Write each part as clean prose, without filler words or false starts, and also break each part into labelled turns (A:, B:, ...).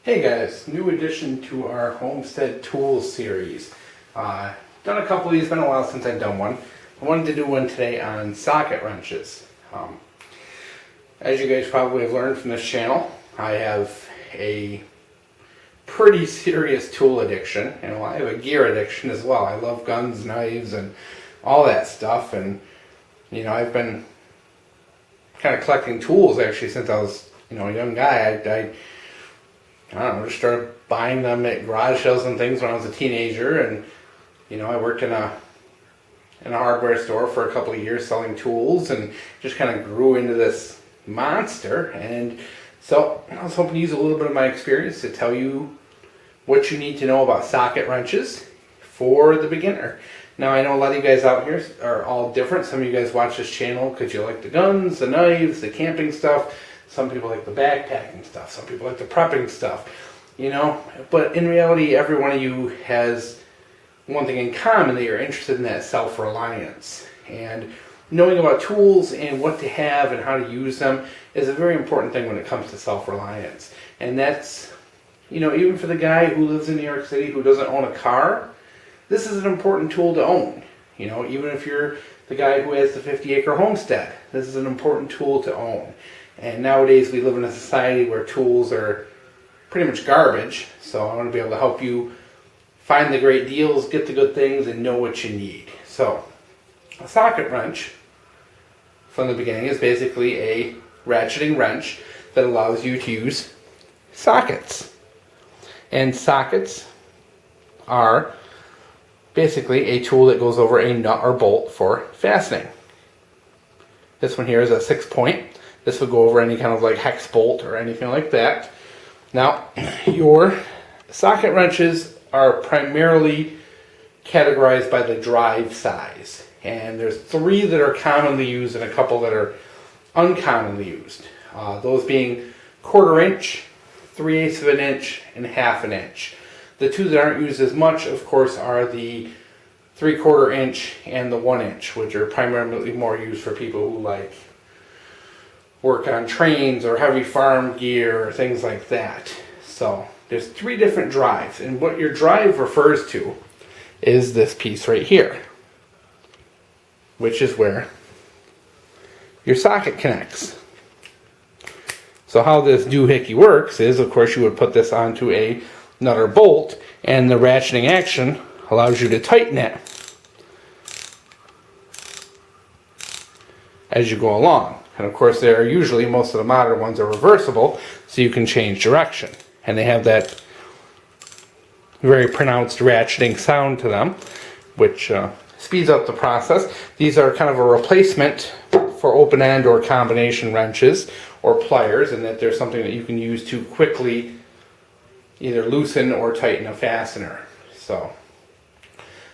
A: Hey guys, new addition to our Homestead Tools series. Done a couple of these, been a while since I've done one. I wanted to do one today on socket wrenches. As you guys probably have learned from this channel, I have a pretty serious tool addiction. You know, I have a gear addiction as well. I love guns, knives, and all that stuff. And you know, I've been kind of collecting tools actually since I was, a young guy. I don't know, just started buying them at garage sales and things when I was a teenager, and I worked in a hardware store for a couple of years selling tools, and just kind of grew into this monster. And so I was hoping to use a little bit of my experience to tell you what you need to know about socket wrenches for the beginner. Now, I know a lot of you guys out here are all different. Some of you guys watch this channel because you like the guns, the knives, the camping stuff. Some people like the backpacking stuff. Some people like the prepping stuff, But in reality, every one of you has one thing in common, that you're interested in that self-reliance. And knowing about tools and what to have and how to use them is a very important thing when it comes to self-reliance. And that's, even for the guy who lives in New York City who doesn't own a car, this is an important tool to own. Even if you're the guy who has the 50-acre homestead, this is an important tool to own. And nowadays we live in a society where tools are pretty much garbage, so I want to be able to help you find the great deals, get the good things, and know what you need. So, a socket wrench, from the beginning, is basically a ratcheting wrench that allows you to use sockets. And sockets are basically a tool that goes over a nut or bolt for fastening. This one here is a 6-point. This would go over any kind of like hex bolt or anything like that. Now, your socket wrenches are primarily categorized by the drive size. And there's 3 that are commonly used and a couple that are uncommonly used. Those being 1/4 inch, 3/8 of an inch, and 1/2 an inch. The 2 that aren't used as much, of course, are the 3/4 inch and the 1 inch, which are primarily more used for people who like work on trains or heavy farm gear or things like that. So there's 3 different drives, and what your drive refers to is this piece right here, which is where your socket connects. So how this doohickey works is, of course, you would put this onto a nut or bolt, and the ratcheting action allows you to tighten it as you go along. And of course, they're usually, most of the modern ones are reversible, so you can change direction. And they have that very pronounced ratcheting sound to them, which speeds up the process. These are kind of a replacement for open-end or combination wrenches or pliers, and that there's something that you can use to quickly either loosen or tighten a fastener. So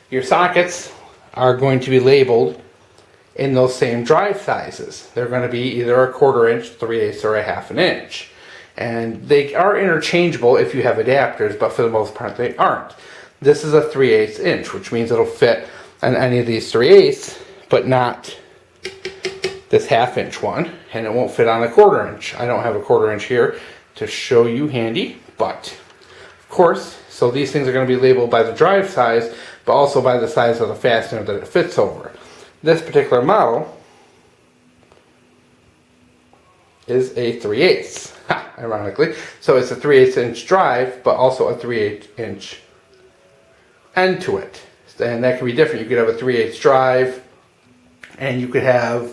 A: your sockets are going to be labeled in those same drive sizes. They're going to be either a 1/4 inch, 3/8, or a 1/2 an inch. And they are interchangeable if you have adapters, but for the most part they aren't. This is a 3/8 inch, which means it'll fit on any of these 3/8, but not this 1/2 inch one, and it won't fit on a 1/4 inch. I don't have a 1/4 inch here to show you handy, but of course, so these things are going to be labeled by the drive size, but also by the size of the fastener that it fits over. This particular model is a 3/8, ironically. So it's a 3/8 inch drive, but also a 3/8 inch end to it. And that can be different. You could have a 3/8 drive, and you could have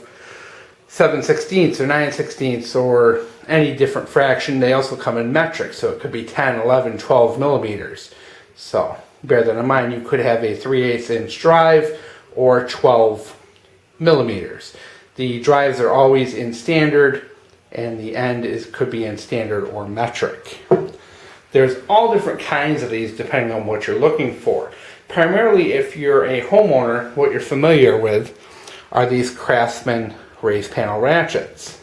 A: 7/16 or 9/16 or any different fraction. They also come in metric, so it could be 10, 11, 12 millimeters. So bear that in mind. You could have a 3/8 inch drive or 12 millimeters. The drives are always in standard, and the end could be in standard or metric. There's all different kinds of these depending on what you're looking for. Primarily, if you're a homeowner, what you're familiar with are these Craftsman raised panel ratchets.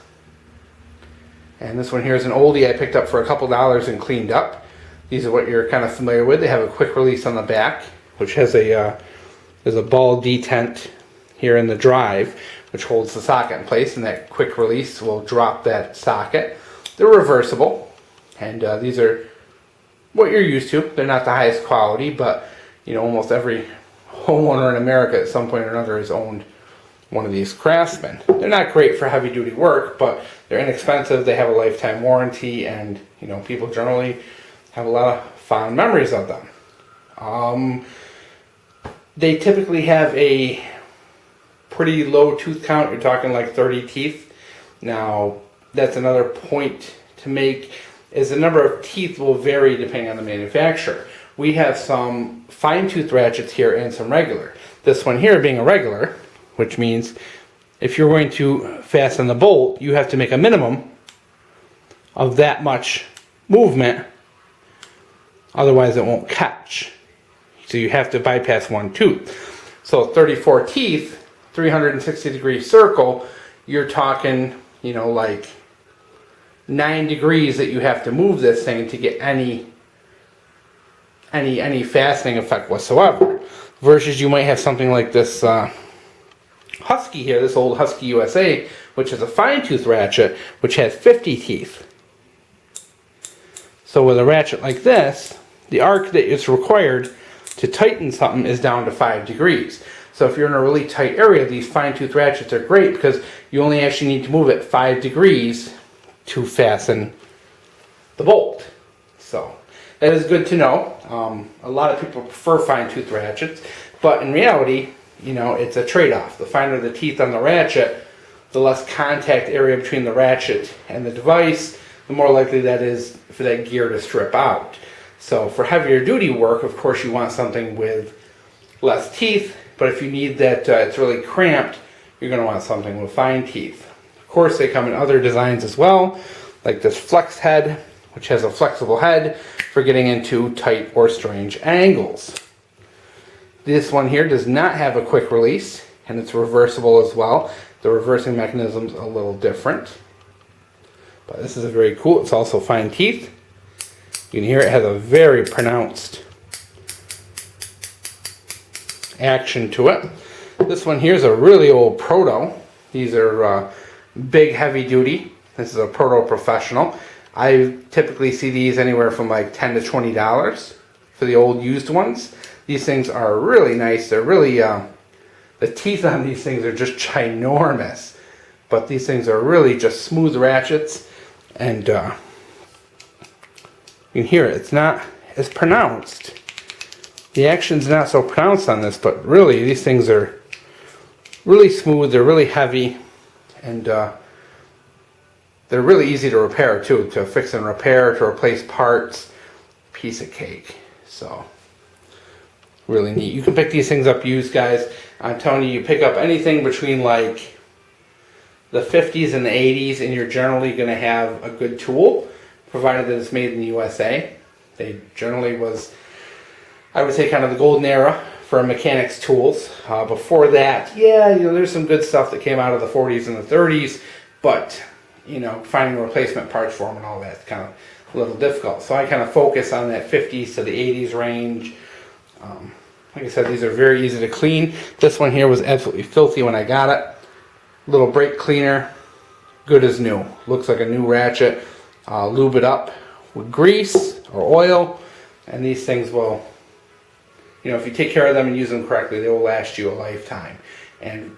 A: And this one here is an oldie I picked up for a couple dollars and cleaned up. These are what you're kind of familiar with. They have a quick release on the back, which has there's a ball detent here in the drive, which holds the socket in place, and that quick release will drop that socket. They're reversible, and these are what you're used to. They're not the highest quality, but almost every homeowner in America at some point or another has owned one of these Craftsmen. They're not great for heavy duty work, but they're inexpensive. They have a lifetime warranty, and people generally have a lot of fond memories of them. They typically have a pretty low tooth count. You're talking like 30 teeth. Now, that's another point to make, is the number of teeth will vary depending on the manufacturer. We have some fine tooth ratchets here and some regular. This one here being a regular, which means if you're going to fasten the bolt, you have to make a minimum of that much movement, otherwise it won't catch. So you have to bypass one tooth. So 34 teeth, 360-degree circle, you're talking, like 9 degrees that you have to move this thing to get any fastening effect whatsoever. Versus you might have something like this Husky here, this old Husky USA, which is a fine tooth ratchet, which has 50 teeth. So with a ratchet like this, the arc that is required to tighten something is down to 5 degrees. So if you're in a really tight area, these fine tooth ratchets are great because you only actually need to move it 5 degrees to fasten the bolt. So that is good to know. A lot of people prefer fine tooth ratchets, but in reality, it's a trade-off. The finer the teeth on the ratchet, the less contact area between the ratchet and the device, the more likely that is for that gear to strip out. So for heavier duty work, of course, you want something with less teeth, but if you need that it's really cramped, you're going to want something with fine teeth. Of course, they come in other designs as well, like this flex head, which has a flexible head for getting into tight or strange angles. This one here does not have a quick release, and it's reversible as well. The reversing mechanism's a little different, but this is very cool. It's also fine teeth. You can hear it has a very pronounced action to it. This one here is a really old Proto. These are big, heavy duty. This is a Proto Professional. I typically see these anywhere from like $10 to $20 for the old used ones. These things are really nice. They're really, the teeth on these things are just ginormous. But these things are really just smooth ratchets. And you can hear it. It's not as pronounced. The action's not so pronounced on this, but really these things are really smooth. They're really heavy. And they're really easy to repair too. To fix and repair, to replace parts. Piece of cake. So really neat. You can pick these things up used, guys. I'm telling you, you pick up anything between like the 50s and the 80s, and you're generally going to have a good tool, provided that it's made in the USA. They generally was, I would say, kind of the golden era for mechanics tools. Before that, yeah, there's some good stuff that came out of the 40s and the 30s, but finding replacement parts for them and all that's kind of a little difficult. So I kind of focus on that 50s to the 80s range. Like I said, these are very easy to clean. This one here was absolutely filthy when I got it. Little brake cleaner, good as new. Looks like a new ratchet. Lube it up with grease or oil, and these things will, if you take care of them and use them correctly, they will last you a lifetime. And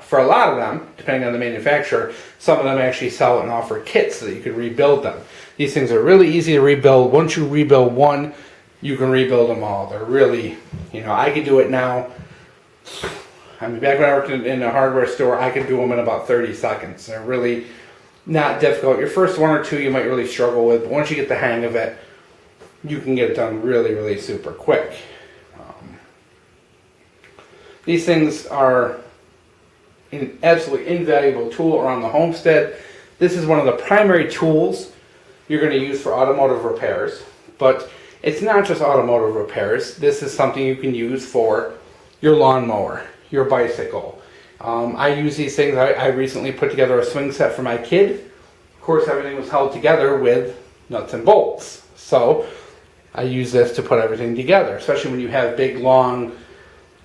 A: for a lot of them, depending on the manufacturer, some of them actually sell and offer kits so that you can rebuild them. These things are really easy to rebuild. Once you rebuild one, you can rebuild them all. They're really, I could do it now. I mean, back when I worked in a hardware store, I could do them in about 30 seconds. They're really not difficult. Your first one or two you might really struggle with, but once you get the hang of it, you can get it done really, really super quick. These things are an absolutely invaluable tool around the homestead. This is one of the primary tools you're going to use for automotive repairs, but it's not just automotive repairs. This is something you can use for your lawnmower, your bicycle. I use these things. I recently put together a swing set for my kid. Of course, everything was held together with nuts and bolts. So I use this to put everything together, especially when you have big, long,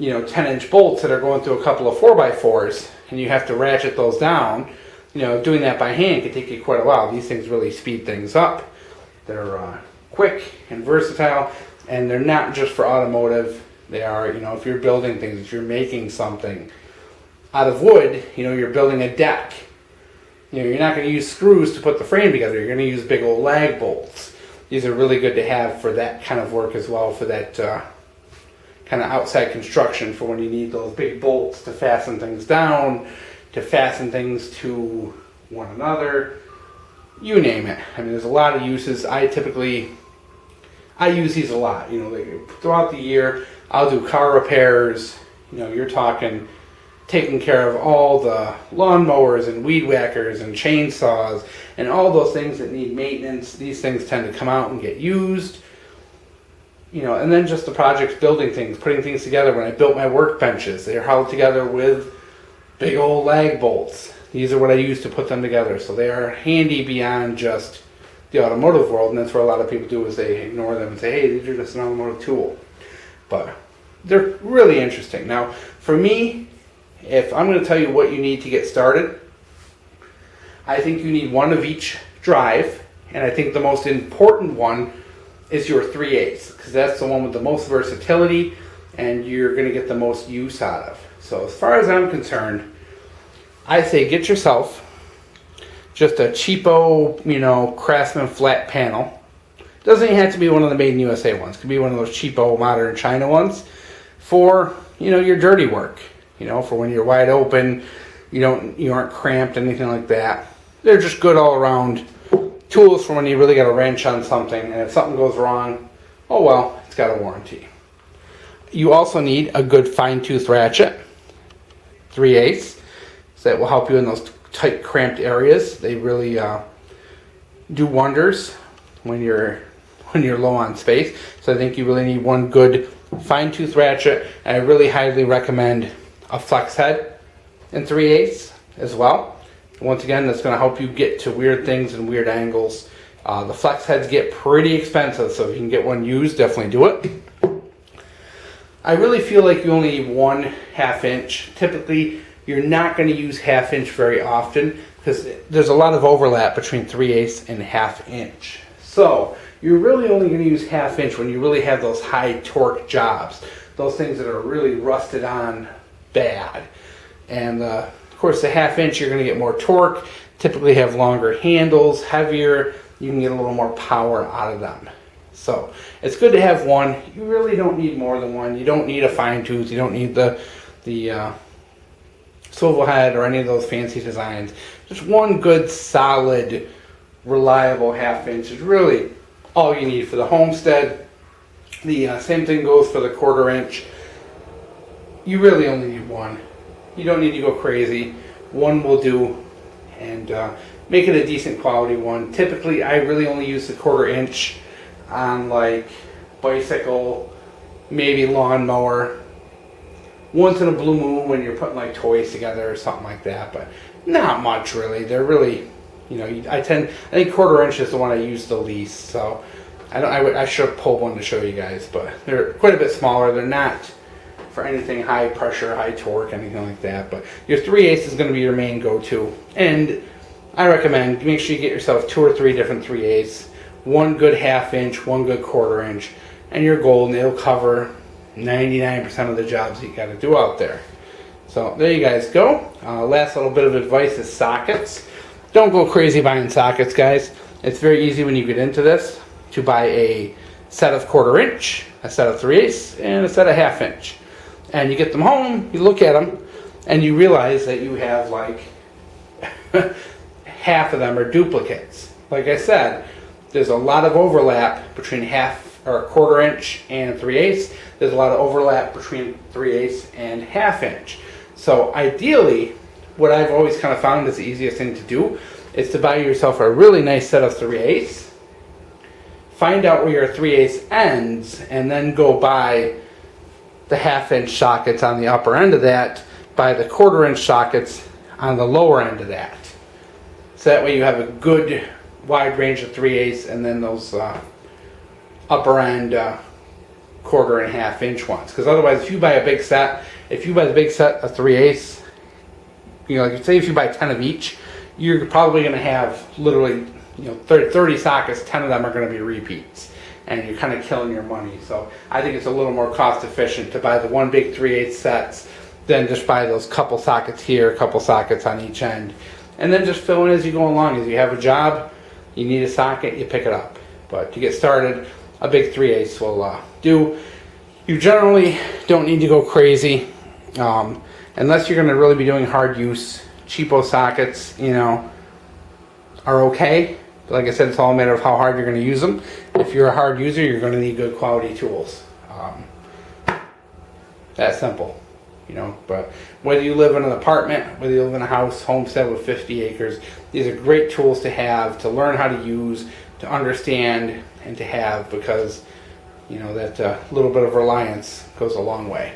A: 10-inch bolts that are going through a couple of 4x4s, and you have to ratchet those down. Doing that by hand can take you quite a while. These things really speed things up. They're quick and versatile, and they're not just for automotive. They are, if you're building things, if you're making something out of wood, you're building a deck. You're not going to use screws to put the frame together. You're going to use big old lag bolts. These are really good to have for that kind of work as well, for that kind of outside construction, for when you need those big bolts to fasten things down, to fasten things to one another, you name it. I mean, there's a lot of uses. I use these a lot. Throughout the year, I'll do car repairs. You're talking taking care of all the lawnmowers and weed whackers and chainsaws and all those things that need maintenance. These things tend to come out and get used. And then just the projects, building things, putting things together. When I built my workbenches, they're held together with big old lag bolts. These are what I use to put them together. So they are handy beyond just the automotive world, and that's what a lot of people do, is they ignore them and say, hey, these are just an automotive tool. But they're really interesting. Now, for me, if I'm going to tell you what you need to get started, I think you need one of each drive, and I think the most important one is your 3/8, because that's the one with the most versatility and you're going to get the most use out of. So as far as I'm concerned, I say get yourself just a cheapo, Craftsman flat panel. Doesn't even have to be one of the made in USA ones. It could be one of those cheapo modern China ones for, your dirty work. For when you're wide open, you aren't cramped, anything like that. They're just good all around tools for when you really got a wrench on something, and if something goes wrong, oh well, it's got a warranty. You also need a good fine-tooth ratchet, 3/8, so that will help you in those tight, cramped areas. They really do wonders when you're low on space. So I think you really need one good fine-tooth ratchet, and I really highly recommend a flex head in 3/8 as well. Once again, that's going to help you get to weird things and weird angles. The flex heads get pretty expensive, so if you can get one used, definitely do it. I really feel like you only need 1/2 inch. Typically, you're not going to use 1/2 inch very often because there's a lot of overlap between 3/8 and 1/2 inch. So you're really only going to use 1/2 inch when you really have those high torque jobs, those things that are really rusted on bad. And of course, the 1/2 inch, you're going to get more torque, typically have longer handles, heavier. You can get a little more power out of them. So it's good to have one. You really don't need more than one. You don't need a fine tooth. You don't need the swivel head or any of those fancy designs. Just one good, solid, reliable 1/2 inch is really all you need for the Homestead. The same thing goes for the 1/4 inch. You really only need one. You don't need to go crazy. One will do, and make it a decent quality one. Typically, I really only use the 1/4 inch on like bicycle, maybe lawnmower. Once in a blue moon when you're putting like toys together or something like that, but not much really. They're really, I think 1/4 inch is the one I use the least. So I should have pulled one to show you guys, but they're quite a bit smaller. They're not for anything high pressure, high torque, anything like that. But your 3/8 is going to be your main go-to, and I recommend make sure you get yourself 2 or 3 different 3/8, one good 1/2 inch, one good 1/4 inch, and you're golden. It'll cover 99% of the jobs that you got to do out there. So there you guys go. Last little bit of advice is sockets. Don't go crazy buying sockets, guys. It's very easy when you get into this to buy a set of 1/4 inch, a set of 3/8, and a set of 1/2 inch. And you get them home, you look at them, and you realize that you have like half of them are duplicates. Like I said, there's a lot of overlap between 1/4 inch and 3/8. There's a lot of overlap between 3/8 and 1/2 inch. So ideally, what I've always kind of found is the easiest thing to do is to buy yourself a really nice set of 3/8. Find out where your 3/8 ends, and then go buy the 1/2 inch sockets on the upper end of that, buy the 1/4 inch sockets on the lower end of that. So that way you have a good wide range of 3/8, and then those upper end 1/4 and 1/2 inch ones. Because otherwise, if you buy the big set of 3/8, like say if you buy 10 of each, you're probably going to have literally 30 sockets. 10 of them are going to be repeats. and you're kind of killing your money. So I think it's a little more cost efficient to buy the one big 3/8 sets than just buy those couple sockets here, a couple sockets on each end, and then just fill in as you go along. As you have a job, you need a socket, you pick it up. But to get started, a big 3/8 will do. You generally don't need to go crazy unless you're going to really be doing hard use. Cheapo sockets, you know, are okay. But like I said, it's all a matter of how hard you're going to use them. If you're a hard user, you're going to need good quality tools. That simple, you know. But whether you live in an apartment, whether you live in a house, homestead with 50 acres, these are great tools to have, to learn how to use, to understand, and to have, because, you know, that little bit of reliance goes a long way.